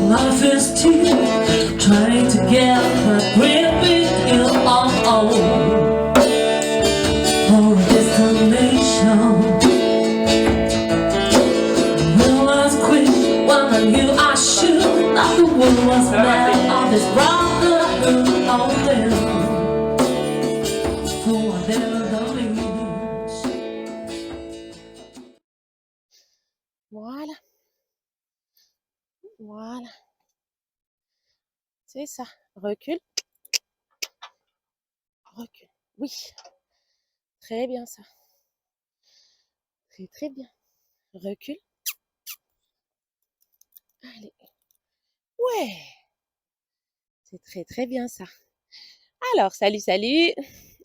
life is still trying to get my grip with you all for a destination. Realize quick when I knew I should that the world was mad of this brotherhood of them. For whatever that means. Voilà, voilà. C'est ça. Recule, recule. Oui, très bien ça. Très très bien. Recule. Allez. Ouais, c'est très très bien ça. Alors, salut, salut.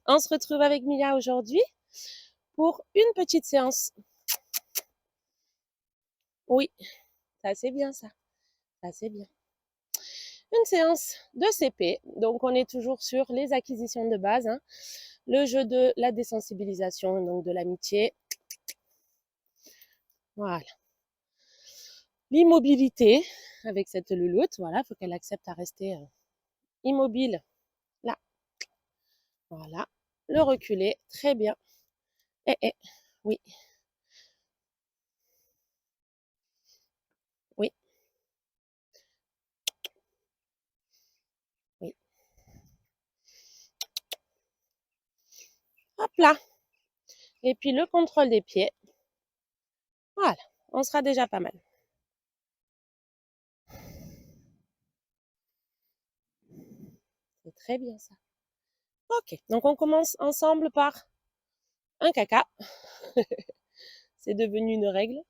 On se retrouve avec Mia aujourd'hui pour une petite séance. Oui, ça c'est bien ça. Ça c'est bien. Une séance de CP. Donc, on est toujours sur les acquisitions de base. Hein. Le jeu de la désensibilisation, donc de l'amitié. Voilà. L'immobilité avec cette louloute. Voilà, il faut qu'elle accepte à rester immobile. Là. Voilà. Le reculer. Très bien. Oui. Oui. Oui. Hop là. Et puis le contrôle des pieds. Voilà. On sera déjà pas mal. C'est très bien ça. Ok. Donc on commence ensemble par un caca. C'est devenu une règle.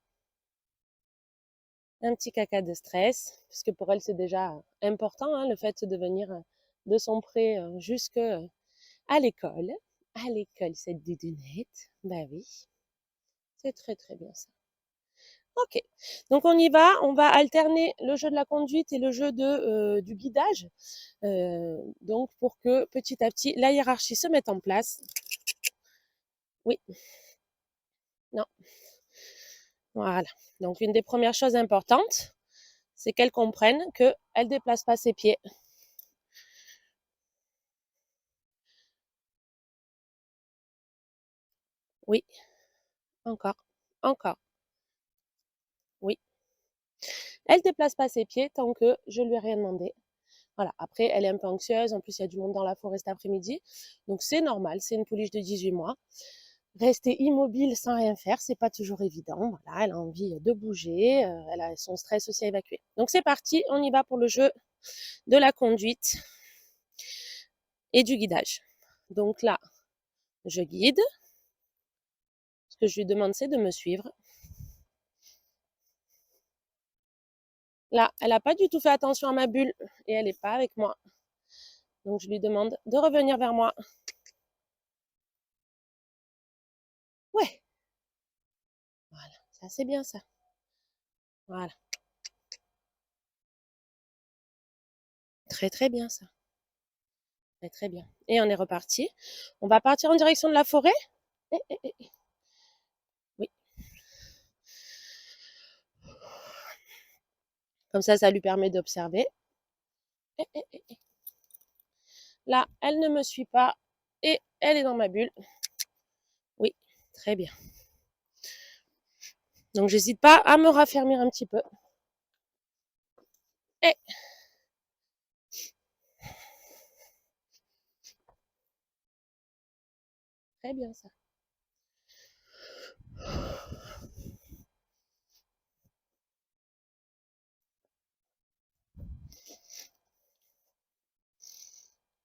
Un petit caca de stress, puisque pour elle c'est déjà important, hein, le fait de venir de son pré jusque à l'école. À l'école, cette doudounette. Bah oui, c'est très très bien ça. Ok, donc on y va, on va alterner le jeu de la conduite et le jeu du guidage, donc pour que petit à petit la hiérarchie se mette en place. Oui, non, voilà. Donc une des premières choses importantes, c'est qu'elle comprenne qu'elle ne déplace pas ses pieds. Oui, encore, encore, oui. Elle ne déplace pas ses pieds tant que je lui ai rien demandé. Voilà. Après, elle est un peu anxieuse. En plus, il y a du monde dans la forêt cet après-midi. Donc, c'est normal. C'est une pouliche de 18 mois. Rester immobile sans rien faire, c'est pas toujours évident. Voilà, elle a envie de bouger. Elle a son stress aussi à évacuer. Donc, c'est parti. On y va pour le jeu de la conduite et du guidage. Donc là, je guide. Ce que je lui demande, c'est de me suivre. Là, elle n'a pas du tout fait attention à ma bulle et elle n'est pas avec moi. Donc, je lui demande de revenir vers moi. Ouais. Voilà, ça c'est bien ça. Voilà. Très très bien ça. Très très bien. Et on est reparti. On va partir en direction de la forêt. Oui. Comme ça lui permet d'observer. Là, elle ne me suit pas et elle est dans ma bulle. Oui, très bien. Donc, j'hésite pas à me raffermir un petit peu. Et très bien ça.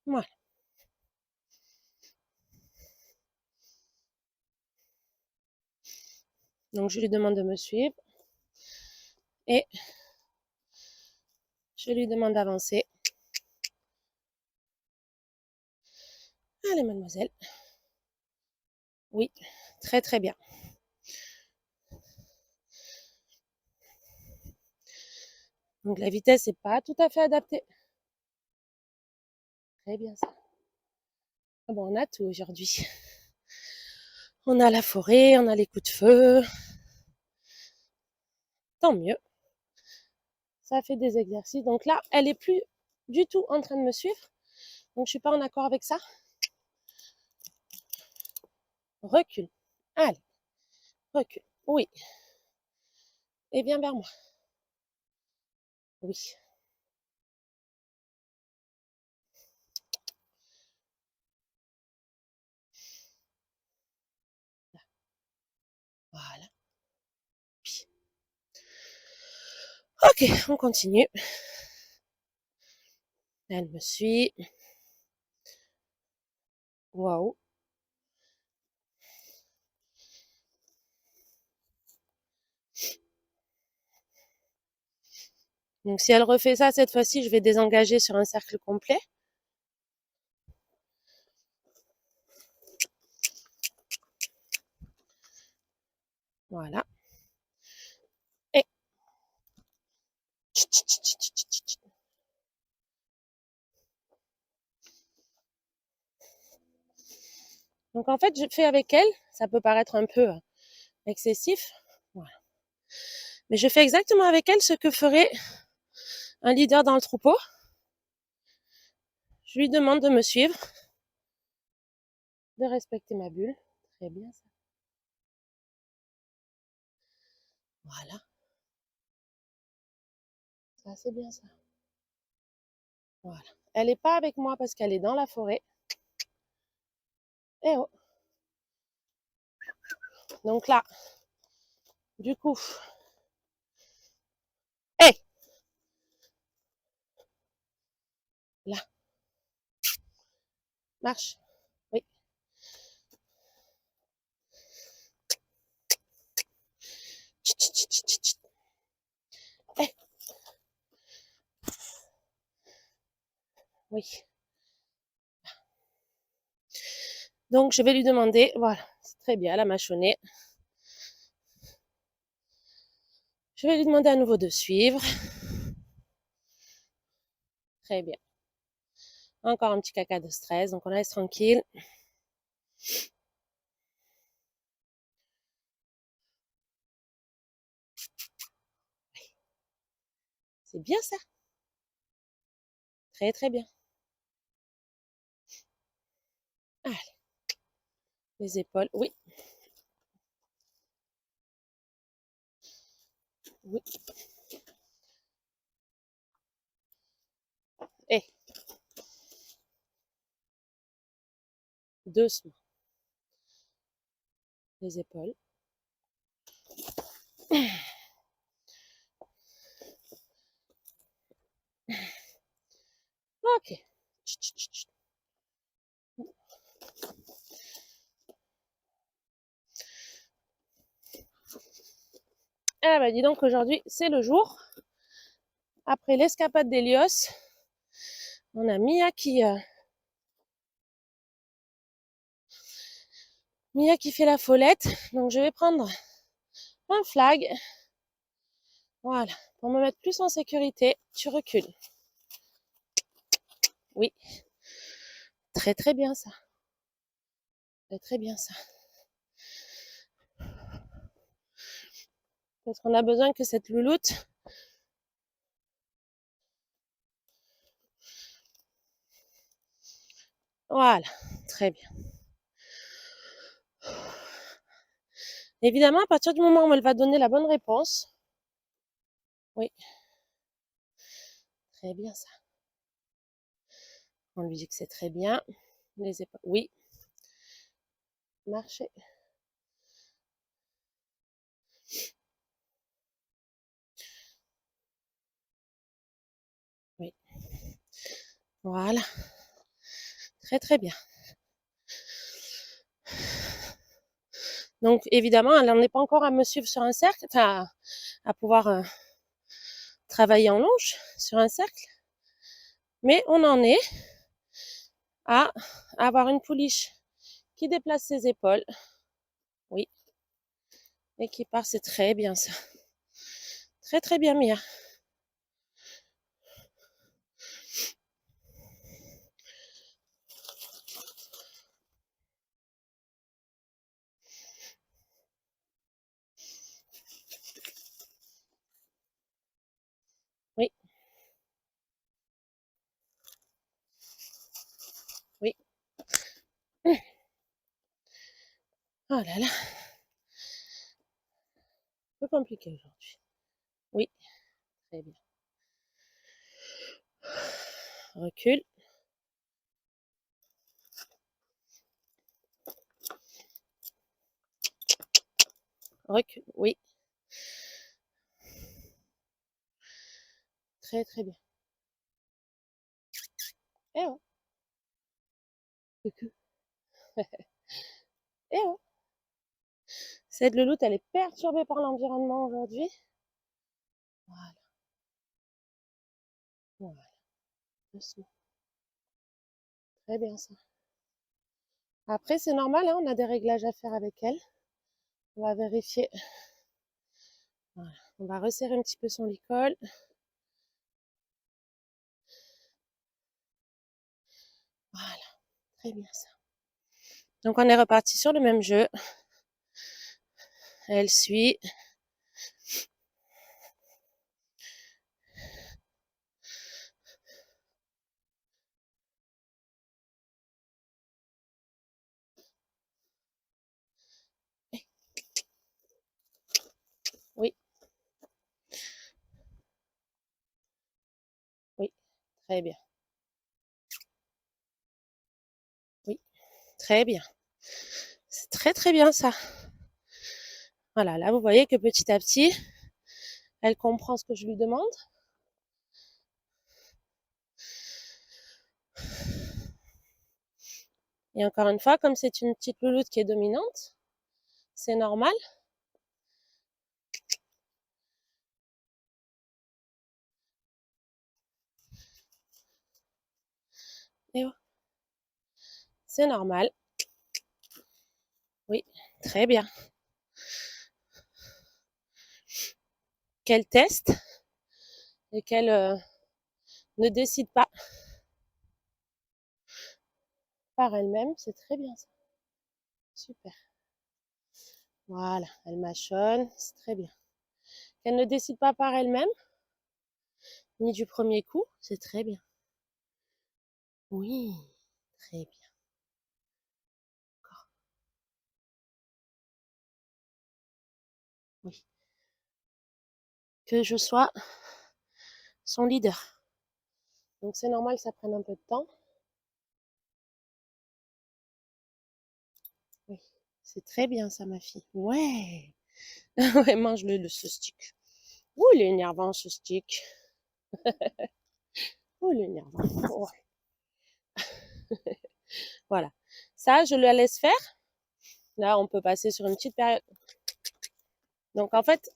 Voilà. Donc, je lui demande de me suivre. Et je lui demande d'avancer. Allez, mademoiselle. Oui, très très bien. Donc, la vitesse n'est pas tout à fait adaptée. Très bien ça. Ah bon, on a tout aujourd'hui. On a la forêt, on a les coups de feu. Tant mieux. Ça fait des exercices. Donc là, elle est plus du tout en train de me suivre. Donc je suis pas en accord avec ça. Recule. Allez, recule. Oui. Et viens vers moi. Oui. Là. Voilà. Puis. Ok, on continue. Elle me suit. Waouh. Donc si elle refait ça cette fois-ci, je vais désengager sur un cercle complet. Voilà. Et donc en fait, je fais avec elle, ça peut paraître un peu excessif, voilà. Mais je fais exactement avec elle ce que ferait un leader dans le troupeau. Je lui demande de me suivre, de respecter ma bulle. Très bien ça. Voilà. Ça, c'est bien ça. Voilà. Elle n'est pas avec moi parce qu'elle est dans la forêt. Eh oh. Donc là, du coup, hé, là, marche. Oui. Hé, oui. Donc je vais lui demander, voilà, c'est très bien, elle a mâchonné. Je vais lui demander à nouveau de suivre. Très bien. Encore un petit caca de stress, donc on reste tranquille. C'est bien ça. Très très bien. Allez, les épaules, oui. Oui. Et doucement. Les épaules. Ok. Ah bah dis donc aujourd'hui c'est le jour. Après l'escapade d'Hélios, on a Mia qui fait la follette. Donc je vais prendre un flag. Voilà. Pour me mettre plus en sécurité, tu recules. Oui. Très très bien ça. Très très bien ça. Parce qu'on a besoin que cette louloute voilà, très bien. Évidemment, à partir du moment où elle va donner la bonne réponse, oui, très bien ça. On lui dit que c'est très bien. Les épaules, oui, marcher. Oui, voilà, très très bien. Donc évidemment, elle n'en est pas encore à me suivre sur un cercle, enfin à pouvoir travailler en longe sur un cercle, mais on en est à avoir une pouliche qui déplace ses épaules, oui, et qui part, c'est très bien ça. Très très bien Mia. Oui, Oh là là, un peu compliqué aujourd'hui. Oui, très bien. Recule. Recule. Oui, très très bien. Eh ouais, coucou. Eh ouais. Cette louloute, elle est perturbée par l'environnement aujourd'hui. Voilà, voilà, doucement. Très bien ça. Après, c'est normal, hein, on a des réglages à faire avec elle. On va vérifier. Voilà. On va resserrer un petit peu son licol. Voilà, très bien ça. Donc on est reparti sur le même jeu. Elle suit. Oui, oui, très bien. Oui, très bien. C'est très très bien ça. Voilà, là vous voyez que petit à petit, elle comprend ce que je lui demande. Et encore une fois, comme c'est une petite louloute qui est dominante, c'est normal. Et oh, c'est normal. Oui, très bien. Qu'elle teste et qu'elle ne décide pas par elle-même, c'est très bien ça. Super. Voilà, elle mâchonne, c'est très bien. Qu'elle ne décide pas par elle-même, ni du premier coup, c'est très bien. Oui, très bien. Encore. Oui. Que je sois son leader. Donc c'est normal que ça prenne un peu de temps. Oui, c'est très bien ça, ma fille. Ouais. Ouais, mange-le, ce stick. Ouh, il est énervant, ce stick. Ouh, il est énervant. Ouais. Voilà. Ça, je la laisse faire. Là, on peut passer sur une petite période. Donc, en fait,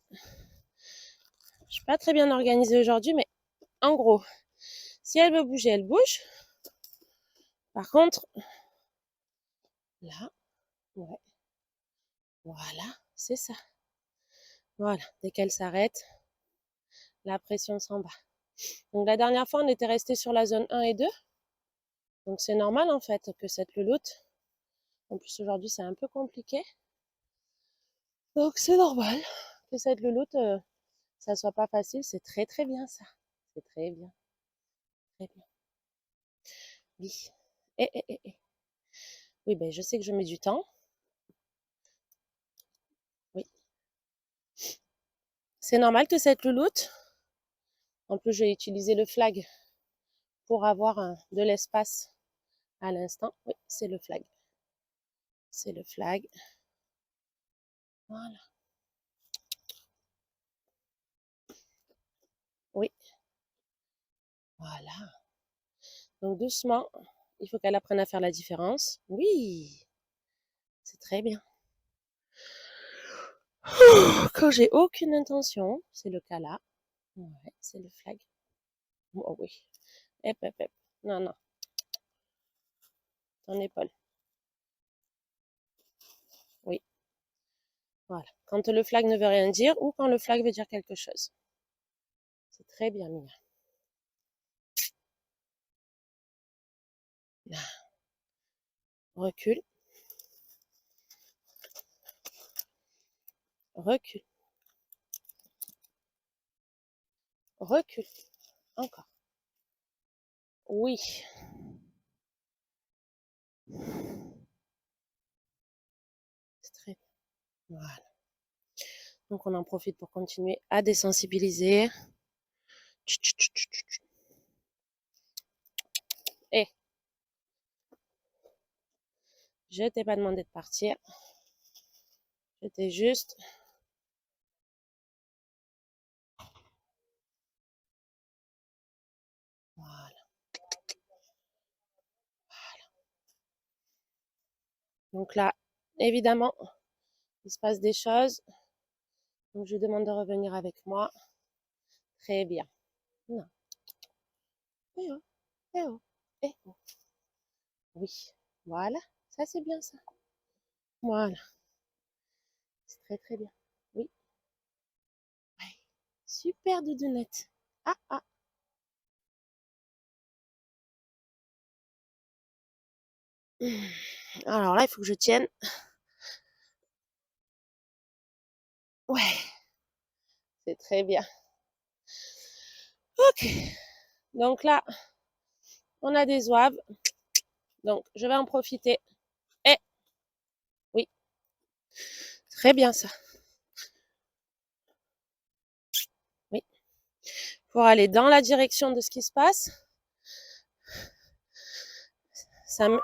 je suis pas très bien organisée aujourd'hui, mais en gros, si elle veut bouger, elle bouge. Par contre, là, ouais, voilà, c'est ça. Voilà, dès qu'elle s'arrête, la pression s'en va. Donc, la dernière fois, on était resté sur la zone 1 et 2. Donc, c'est normal, en fait, que cette louloute, en plus, aujourd'hui, c'est un peu compliqué. Donc, c'est normal que cette louloute, ça soit pas facile. C'est très, très bien, ça. C'est très bien, très bien. Oui. Eh. Oui, ben, je sais que je mets du temps. Oui. C'est normal que cette louloute, en plus, j'ai utilisé le flag pour avoir de l'espace à l'instant. Oui, c'est le flag. C'est le flag. Voilà. Oui, voilà. Donc, doucement, il faut qu'elle apprenne à faire la différence. Oui, c'est très bien. Quand j'ai aucune intention, c'est le cas là. Ouais, c'est le flag. Oh oui. Hep. Non, non, ton épaule. Oui, voilà. Quand le flag ne veut rien dire ou quand le flag veut dire quelque chose. C'est très bien, Mia. Recule, recule, recule. Encore. Oui. C'est très Voilà. Donc on en profite pour continuer à désensibiliser. Et je t'ai pas demandé de partir. Je t'ai juste... Voilà. Donc là, évidemment, il se passe des choses. Donc je demande de revenir avec moi. Très bien. Non. Eh oh, eh oh, eh oh. Oui. Voilà. Ça, c'est bien ça. Voilà. C'est très très bien. Oui. Ouais. Super doudounette. Ah ah. Alors là, il faut que je tienne. Ouais. C'est très bien. Ok. Donc là, on a des oeufs. Donc, je vais en profiter. Eh, oui. Très bien ça. Oui. Pour aller dans la direction de ce qui se passe. Ça me...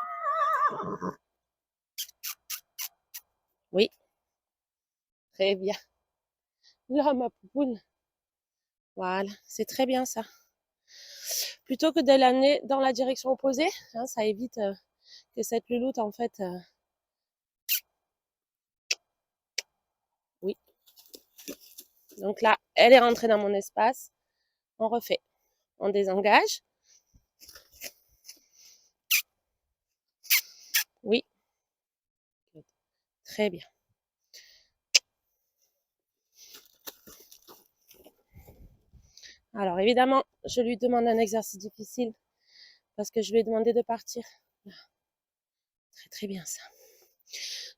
Oui. Très bien. Là, ma poupoune. Voilà. C'est très bien ça. Plutôt que de l'amener dans la direction opposée, hein, ça évite que cette louloute, en fait... Oui. Donc là, elle est rentrée dans mon espace. On refait. On désengage. Oui. Très bien. Alors évidemment, je lui demande un exercice difficile parce que je lui ai demandé de partir. Très très bien ça.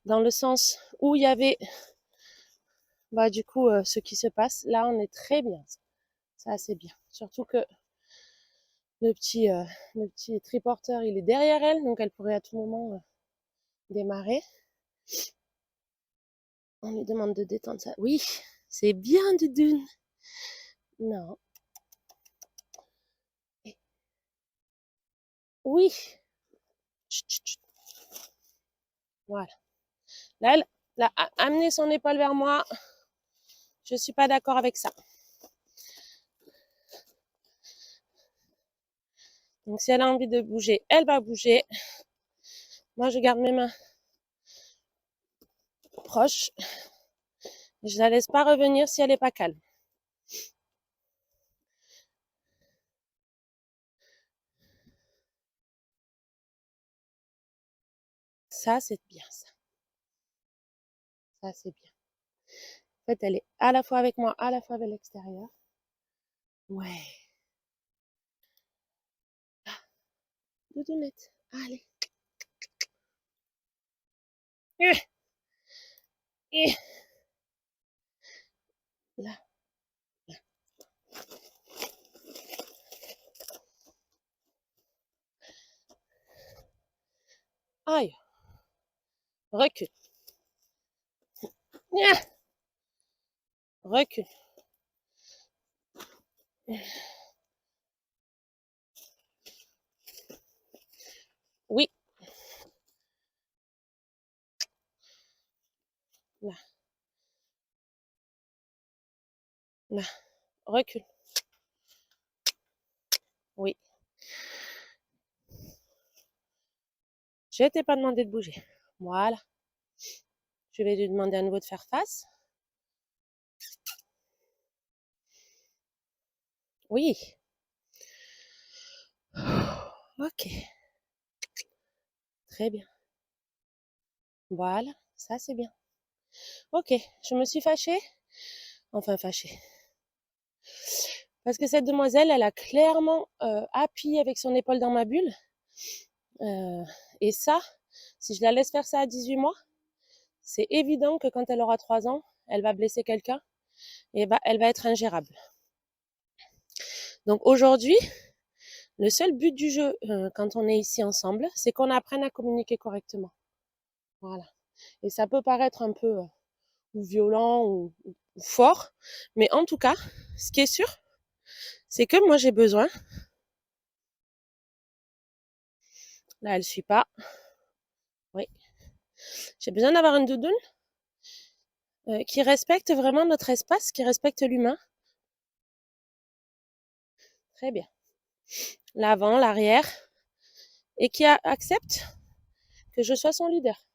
Dans le sens où il y avait du coup ce qui se passe, là on est très bien. Ça c'est bien. Surtout que le petit triporteur il est derrière elle, donc elle pourrait à tout moment démarrer. On lui demande de détendre ça. Oui, c'est bien Doudoune. Non. Oui. Chut, chut, chut. Voilà. Là, elle a amené son épaule vers moi. Je suis pas d'accord avec ça. Donc si elle a envie de bouger, elle va bouger. Moi, je garde mes mains proches. Je la laisse pas revenir si elle n'est pas calme. Ça, c'est bien ça. Ça, c'est bien. En fait, elle est à la fois avec moi, à la fois avec l'extérieur. Ouais. Ah, doudounette. Allez. Là, là. Aïe. Recule. Recule. Oui. Là. Là. Recule. Oui. Je t'ai pas demandé de bouger. Voilà. Je vais lui demander à nouveau de faire face. Oui. Ok. Très bien. Voilà. Ça, c'est bien. Ok. Je me suis fâchée. Enfin, fâchée. Parce que cette demoiselle, elle a clairement appuyé avec son épaule dans ma bulle. Et ça, si je la laisse faire ça à 18 mois, c'est évident que quand elle aura 3 ans, elle va blesser quelqu'un et elle va être ingérable. Donc aujourd'hui, le seul but du jeu, quand on est ici ensemble, c'est qu'on apprenne à communiquer correctement. Voilà. Et ça peut paraître un peu ou violent ou fort. Mais en tout cas, ce qui est sûr, c'est que moi j'ai besoin. Là, elle suit pas. Oui. J'ai besoin d'avoir une doudoune qui respecte vraiment notre espace, qui respecte l'humain. Très bien. L'avant, l'arrière. Et qui accepte que je sois son leader.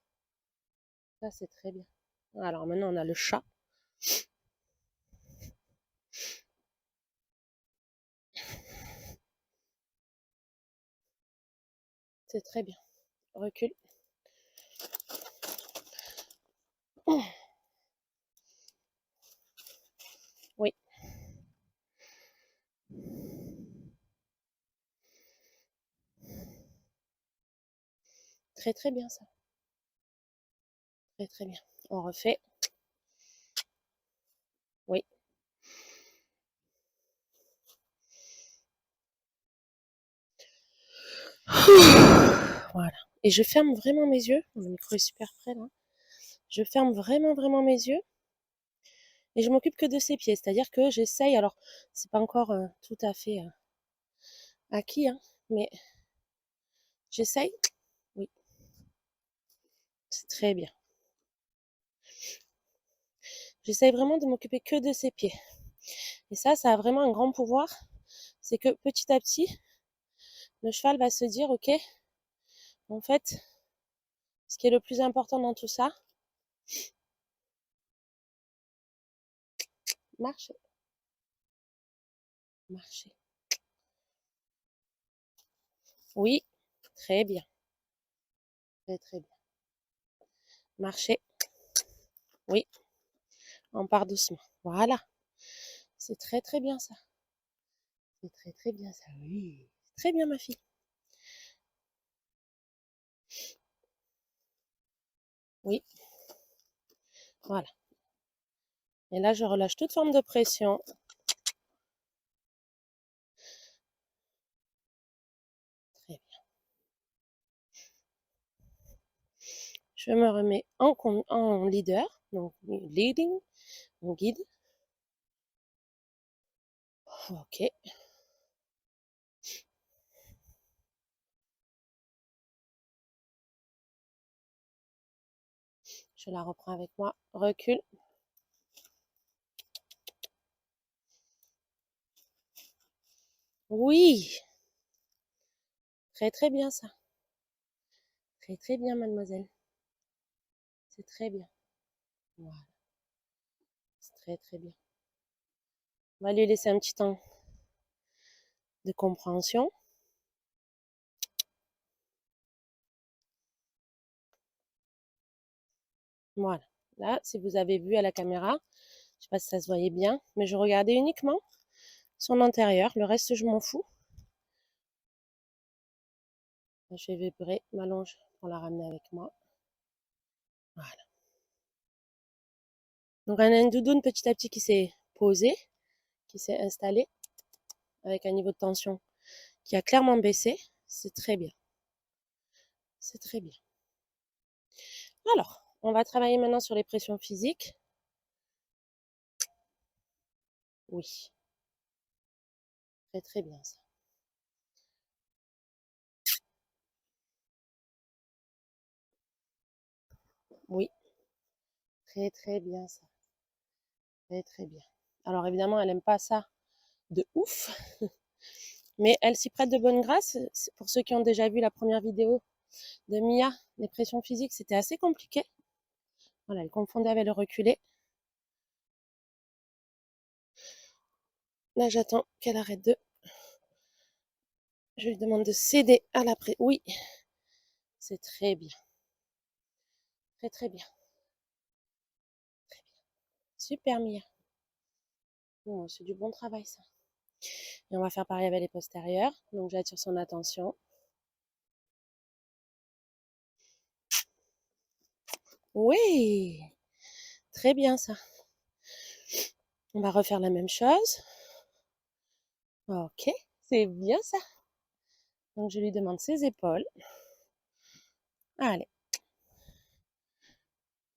Ça, c'est très bien. Alors maintenant, on a le chat. C'est très bien. Recule. Oui. Très très bien ça. Très très bien. On refait. Oui. Voilà. Et je ferme vraiment mes yeux. Le micro est super près là. Je ferme vraiment vraiment mes yeux. Et je m'occupe que de ses pieds. C'est-à-dire que j'essaye. Alors, c'est pas encore tout à fait acquis, hein, mais j'essaye. Oui. C'est très bien. J'essaye vraiment de m'occuper que de ses pieds. Et ça a vraiment un grand pouvoir. C'est que petit à petit, le cheval va se dire, ok, en fait, ce qui est le plus important dans tout ça, marcher, marcher. Oui, très bien, très très bien. Marcher, oui, on part doucement. Voilà, c'est très très bien ça. C'est très très bien ça, oui. Très bien ma fille. Oui, voilà. Et là, je relâche toute forme de pression. Très bien. Je me remets en leader, donc leading, en guide. Ok. Je la reprends avec moi. Recule. Oui, très très bien ça. Très très bien, mademoiselle. C'est très bien. Voilà, c'est très très bien. On va lui laisser un petit temps de compréhension. Voilà. Là, si vous avez vu à la caméra, je sais pas si ça se voyait bien, mais je regardais uniquement son intérieur. Le reste, je m'en fous. Je vais vibrer ma longe pour la ramener avec moi. Voilà. Donc, on a une doudoune petit à petit qui s'est posée, qui s'est installée, avec un niveau de tension qui a clairement baissé. C'est très bien. C'est très bien. Alors, on va travailler maintenant sur les pressions physiques. Oui, très très bien ça. Oui, très très bien ça. Très très bien. Alors évidemment, elle n'aime pas ça de ouf, mais elle s'y prête de bonne grâce. Pour ceux qui ont déjà vu la première vidéo de Mia, les pressions physiques, c'était assez compliqué. Voilà, elle confondait avec le reculé. Là, j'attends qu'elle arrête de... Je lui demande de céder à la pression. Oui, c'est très bien. Très très bien. Très bien. Super Mia. Oh, c'est du bon travail ça. Et on va faire pareil avec les postérieurs. Donc j'attire son attention. Oui, très bien ça. On va refaire la même chose. Ok, c'est bien ça. Donc je lui demande ses épaules. Allez.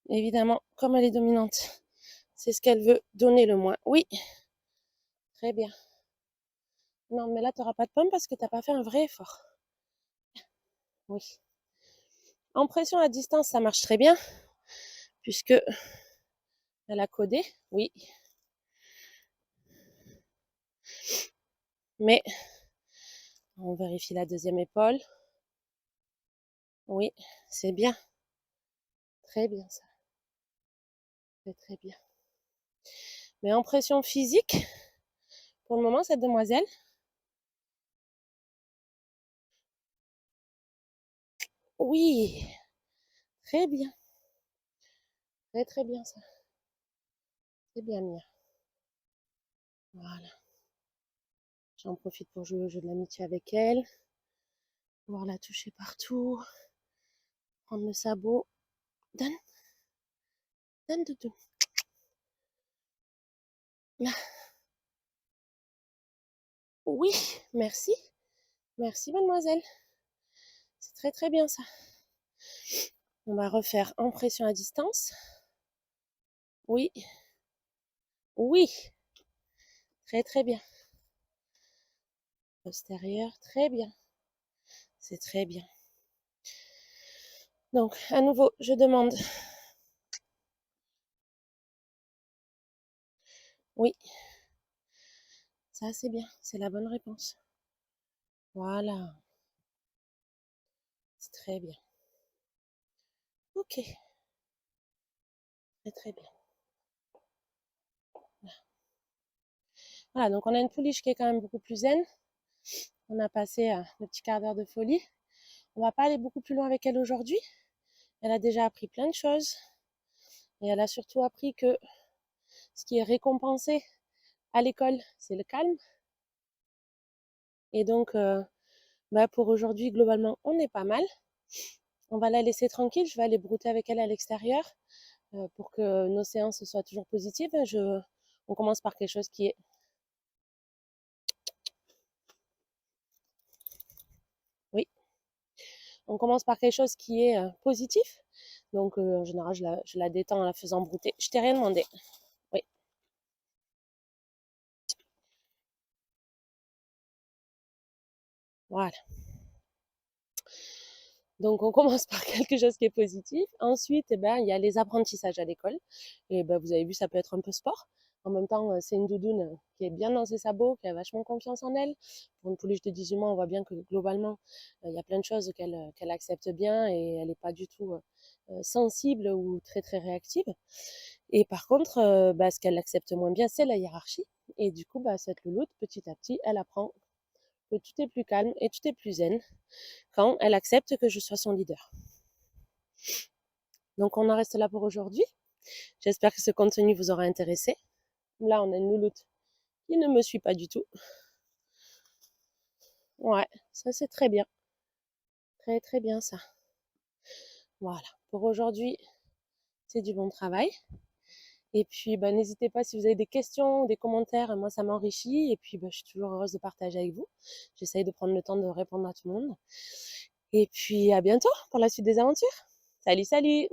Évidemment, comme elle est dominante, c'est ce qu'elle veut donner le moins. Oui, très bien. Non, mais là, tu n'auras pas de pomme parce que tu n'as pas fait un vrai effort. Oui. En pression à distance, ça marche très bien, puisque elle a codé. Oui. Mais on vérifie la deuxième épaule. Oui, c'est bien. Très bien ça. C'est très bien. Mais en pression physique, pour le moment, cette demoiselle, oui, très bien. Très très bien ça. C'est bien Mia. Voilà. J'en profite pour jouer au jeu de l'amitié avec elle. Pouvoir la toucher partout. Prendre le sabot. Donne. Donne doudou. Là. Oui, merci. Merci mademoiselle. C'est très très bien ça. On va refaire en pression à distance. Oui. Oui. Très très bien. Postérieur, très bien. C'est très bien. Donc, à nouveau, je demande. Oui. Ça, c'est bien. C'est la bonne réponse. Voilà. C'est très bien. Ok. Très très bien. Voilà, donc on a une pouliche qui est quand même beaucoup plus zen. On a passé le petit quart d'heure de folie. On va pas aller beaucoup plus loin avec elle aujourd'hui. Elle a déjà appris plein de choses. Et elle a surtout appris que ce qui est récompensé à l'école, c'est le calme. Et donc, pour aujourd'hui, globalement, on est pas mal. On va la laisser tranquille. Je vais aller brouter avec elle à l'extérieur pour que nos séances soient toujours positives. On commence par quelque chose qui est... Oui. On commence par quelque chose qui est positif. Donc, en général, je la détends en la faisant brouter. Je t'ai rien demandé. Oui. Voilà. Donc, on commence par quelque chose qui est positif. Ensuite, il y a les apprentissages à l'école. Et vous avez vu, ça peut être un peu sport. En même temps, c'est une doudoune qui est bien dans ses sabots, qui a vachement confiance en elle. Pour une pouliche de 18 mois, on voit bien que globalement, il y a plein de choses qu'elle accepte bien et elle n'est pas du tout sensible ou très très réactive. Et par contre, ce qu'elle accepte moins bien, c'est la hiérarchie. Et du coup, cette louloute, petit à petit, elle apprend que tout est plus calme et tout est plus zen quand elle accepte que je sois son leader. Donc on en reste là pour aujourd'hui. J'espère que ce contenu vous aura intéressé. Là, on a une louloute qui ne me suit pas du tout. Ouais, ça c'est très bien. Très très bien ça. Voilà, pour aujourd'hui, c'est du bon travail. Et puis, n'hésitez pas si vous avez des questions ou des commentaires, moi ça m'enrichit. Et puis, je suis toujours heureuse de partager avec vous. J'essaye de prendre le temps de répondre à tout le monde. Et puis, à bientôt pour la suite des aventures. Salut, salut!